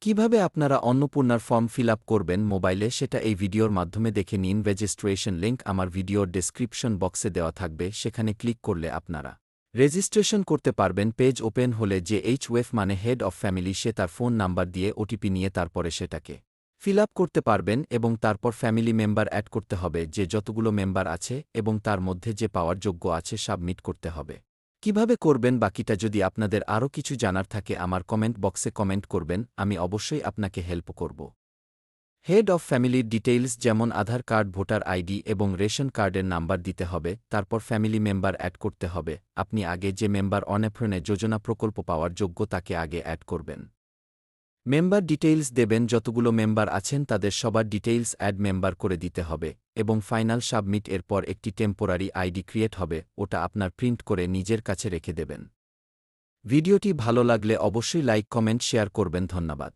কিভাবে আপনারা অন্নপূর্ণার ফর্ম ফিল আপ করবেন মোবাইলে সেটা এই ভিডিওর মাধ্যমে দেখে নিন। রেজিস্ট্রেশন লিঙ্ক আমার ভিডিওর ডেসক্রিপশন বক্সে দেওয়া থাকবে, সেখানে ক্লিক করলে আপনারা রেজিস্ট্রেশন করতে পারবেন। পেজ ওপেন হলে যে ওয়েফ মানে হেড অফ ফ্যামিলি, সে তার ফোন নাম্বার দিয়ে ওটিপি নিয়ে তারপরে সেটাকে ফিল আপ করতে পারবেন এবং তারপর ফ্যামিলি মেম্বার অ্যাড করতে হবে, যে যতগুলো মেম্বার আছে এবং তার মধ্যে যে পাওয়ার যোগ্য আছে সাবমিট করতে হবে। কিভাবে করবেন বাকিটা যদি আপনাদের আরও কিছু জানার থাকে আমার কমেন্ট বক্সে কমেন্ট করবেন, আমি অবশ্যই আপনাকে হেল্প করব। হেড অফ ফ্যামিলির ডিটেইলস যেমন আধার কার্ড, ভোটার আইডি এবং রেশন কার্ডের নাম্বার দিতে হবে। তারপর ফ্যামিলি মেম্বার অ্যাড করতে হবে। আপনি আগে যে মেম্বার অনেফ্রনে যোজনা প্রকল্প পাওয়ার যোগ্য তাকে আগে অ্যাড করবেন। মেম্বার ডিটেইলস দেবেন, যতগুলো মেম্বার আছেন তাদের সবার ডিটেইলস অ্যাড মেম্বার করে দিতে হবে এবং ফাইনাল সাবমিট। এরপর একটি টেম্পোরারি আইডি ক্রিয়েট হবে, ওটা আপনার প্রিন্ট করে নিজের কাছে রেখে দেবেন। ভিডিওটি ভালো লাগলে অবশ্যই লাইক, কমেন্ট, শেয়ার করবেন। ধন্যবাদ।